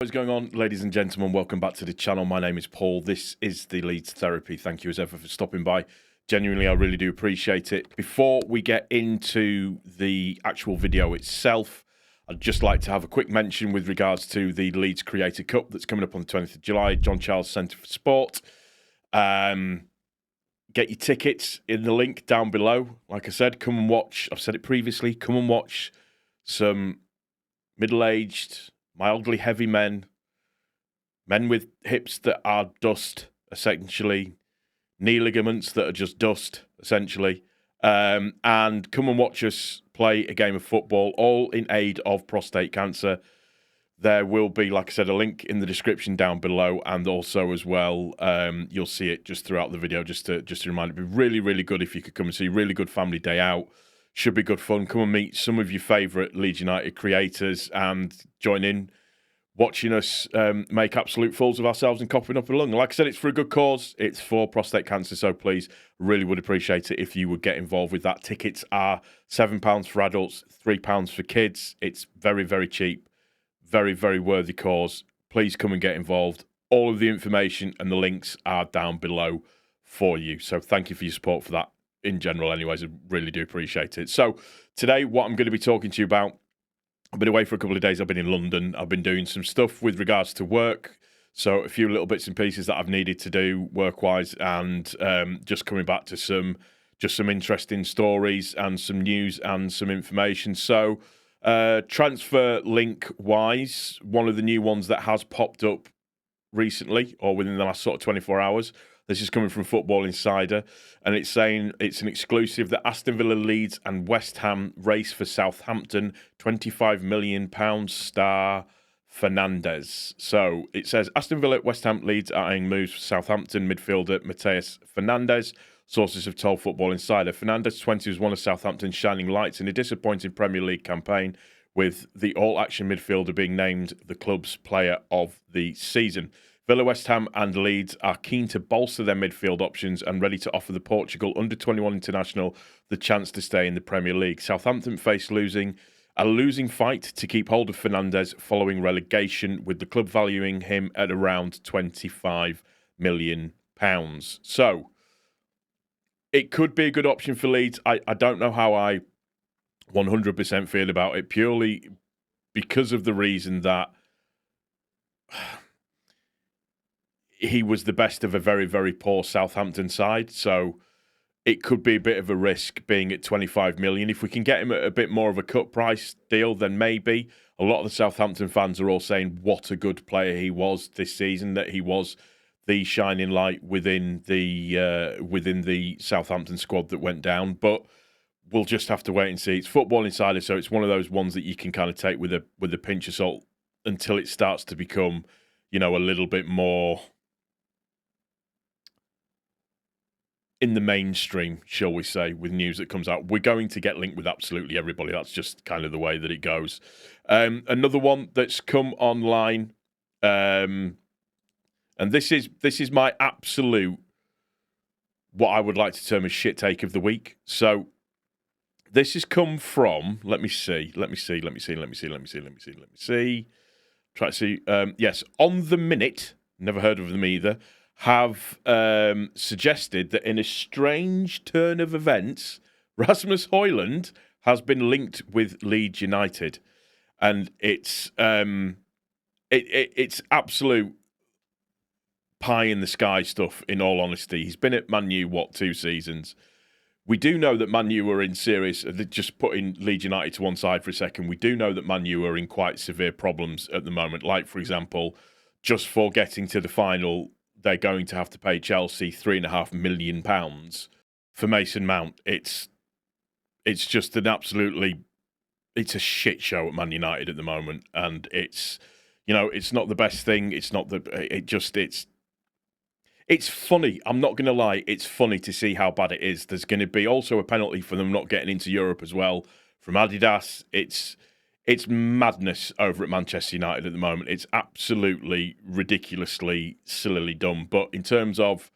What's going on, ladies and gentlemen? Welcome back to the channel. My name is Paul. This is the Leeds Therapy. Thank you as ever for stopping by. Genuinely, I really do appreciate it. Before we get into the actual video itself, I'd just like to have a quick mention with regards to the Leeds Creator Cup that's coming up on the 20th of July, John Charles Centre for Sport. Get your tickets in the link down below. Like I said, come and watch. I've said it previously. Come and watch some middle-aged, mildly heavy men with hips that are dust, essentially, knee ligaments that are just dust, essentially, and come and watch us play a game of football, all in aid of prostate cancer. There will be, like I said, a link in the description down below, and also as well, you'll see it just throughout the video, just to remind you. It'd be really, really good if you could come and see. Really good family day out. Should be good fun. Come and meet some of your favourite Leeds United creators and join in watching us make absolute fools of ourselves and coughing up a lung. Like I said, it's for a good cause. It's for prostate cancer, so please, really would appreciate it if you would get involved with that. Tickets are £7 for adults, £3 for kids. It's very, very cheap. Very, very worthy cause. Please come and get involved. All of the information and the links are down below for you. So thank you for your support for that in general anyways. I really do appreciate it. So today, what I'm going to be talking to you about, I've been away for a couple of days. I've been in London. I've been doing some stuff with regards to work. So a few little bits and pieces that I've needed to do work-wise, and just coming back to some interesting stories and some news and some information. So transfer link-wise, one of the new ones that has popped up recently or within the last sort of 24 hours. This is coming from Football Insider, and it's saying it's an exclusive that Aston Villa, Leeds and West Ham race for Southampton £25 million star Fernandes. So it says Aston Villa, West Ham, Leeds are eyeing moves for Southampton midfielder Matheus Fernandes. Sources have told Football Insider. Fernandes, 20, was one of Southampton's shining lights in a disappointing Premier League campaign, with the all-action midfielder being named the club's player of the season. Villa, West Ham and Leeds are keen to bolster their midfield options and ready to offer the Portugal under-21 international the chance to stay in the Premier League. Southampton face a losing fight to keep hold of Fernandes following relegation, with the club valuing him at around £25 million. So it could be a good option for Leeds. I don't know how I 100% feel about it, purely because of the reason that he was the best of a very, very poor Southampton side. So it could be a bit of a risk being at 25 million. If we can get him at a bit more of a cut price deal, then maybe. A lot of the Southampton fans are all saying what a good player he was this season, that he was the shining light within the Southampton squad that went down. But we'll just have to wait and see. It's Football Insider, so it's one of those ones that you can kind of take with a pinch of salt until it starts to become, a little bit more in the mainstream, shall we say, with news that comes out. We're going to get linked with absolutely everybody. That's just kind of the way that it goes. Another one that's come online, and this is my absolute, what I would like to term as shit take of the week. So this has come from, let me see. Try to see. Yes, On the Minute, never heard of them either, have suggested that in a strange turn of events, Rasmus Hojlund has been linked with Leeds United, and it's absolute pie in the sky stuff. In all honesty, he's been at Man U 2 seasons. We do know that Man U are in serious. Just putting Leeds United to one side for a second, we do know that Man U are in quite severe problems at the moment. Like, for example, just for getting to the final, they're going to have to pay Chelsea £3.5 million for Mason Mount. It's just an absolutely, it's a shit show at Man United at the moment, and it's not the best thing. It's funny. I'm not going to lie. It's funny to see how bad it is. There's going to be also a penalty for them not getting into Europe as well from Adidas. It's madness over at Manchester United at the moment. It's absolutely ridiculously, sillily dumb. But in terms of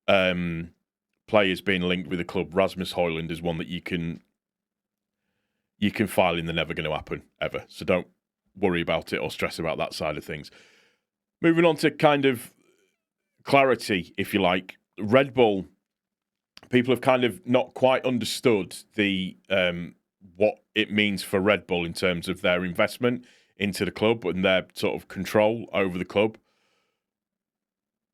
players being linked with a club, Rasmus Hojlund is one that you can file in the never going to happen ever. So don't worry about it or stress about that side of things. Moving on to kind of clarity, if you like. Red Bull, people have kind of not quite understood the what it means for Red Bull in terms of their investment into the club and their sort of control over the club.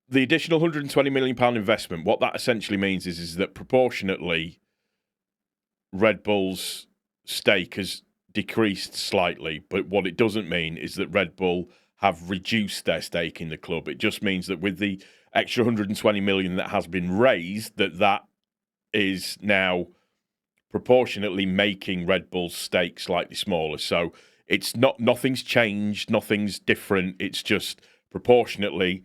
The additional £120 million investment, what that essentially means is that proportionately Red Bull's stake has decreased slightly, but what it doesn't mean is that Red Bull have reduced their stake in the club. It just means that with the extra 120 million that has been raised, that is now proportionately making Red Bull's stake slightly smaller. So it's nothing's changed, nothing's different. It's just proportionately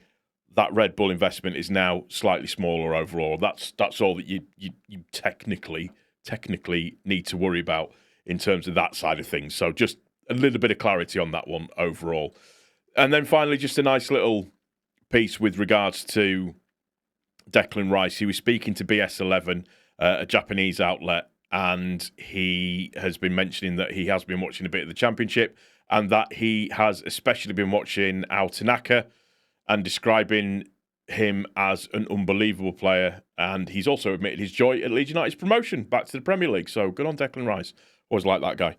that Red Bull investment is now slightly smaller overall. That's all that you technically need to worry about in terms of that side of things. So just a little bit of clarity on that one overall. And then finally, just a nice little piece with regards to Declan Rice. He was speaking to BS11, a Japanese outlet, and he has been mentioning that he has been watching a bit of the Championship and that he has especially been watching Ao Tanaka and describing him as an unbelievable player. And he's also admitted his joy at Leeds United's promotion back to the Premier League. So good on Declan Rice. Always like that guy.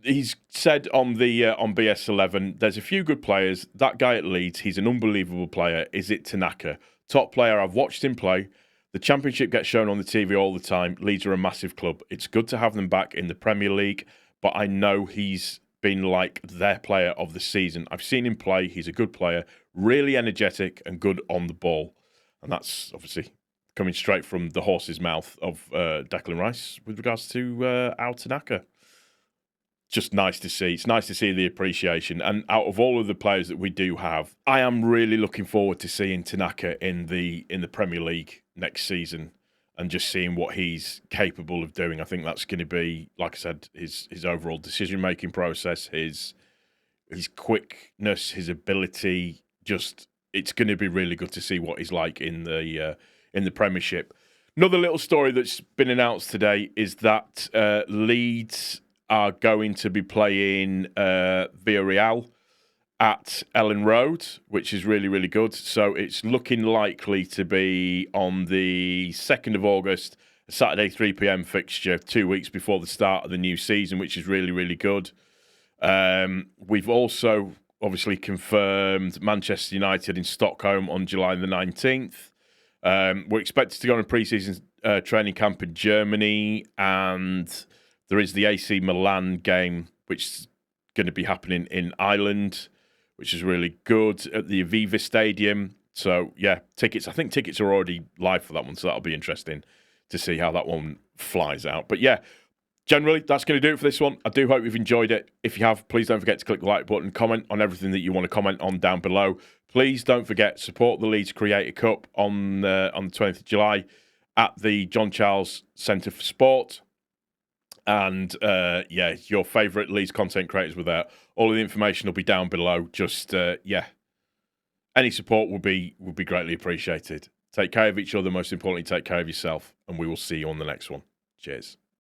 He's said on BS11, there's a few good players. That guy at Leeds, he's an unbelievable player. Is it Tanaka? Top player. I've watched him play. The Championship gets shown on the TV all the time. Leeds are a massive club. It's good to have them back in the Premier League, but I know he's been like their player of the season. I've seen him play. He's a good player, really energetic and good on the ball. And that's obviously coming straight from the horse's mouth of Declan Rice with regards to Ao Tanaka. Just nice to see. It's nice to see the appreciation. And out of all of the players that we do have, I am really looking forward to seeing Tanaka in the Premier League next season and just seeing what he's capable of doing. I think that's going to be, like I said, his overall decision-making process, his quickness, his ability. Just, it's going to be really good to see what he's like in the Premiership. Another little story that's been announced today is that Leeds are going to be playing Villarreal at Ellen Road, which is really, really good. So it's looking likely to be on the 2nd of August, a Saturday 3 p.m. fixture, 2 weeks before the start of the new season, which is really, really good. We've also obviously confirmed Manchester United in Stockholm on July the 19th. We're expected to go on a pre-season training camp in Germany, and there is the AC Milan game, which is going to be happening in Ireland, which is really good, at the Aviva Stadium. So, yeah, tickets. I think tickets are already live for that one, so that'll be interesting to see how that one flies out. But, yeah, generally, that's going to do it for this one. I do hope you've enjoyed it. If you have, please don't forget to click the like button, comment on everything that you want to comment on down below. Please don't forget, support the Leeds Creator Cup on the 20th of July at the John Charles Centre for Sport. And, yeah, your favourite Leeds content creators were there. All of the information will be down below. Just, yeah, any support will be greatly appreciated. Take care of each other. Most importantly, take care of yourself. And we will see you on the next one. Cheers.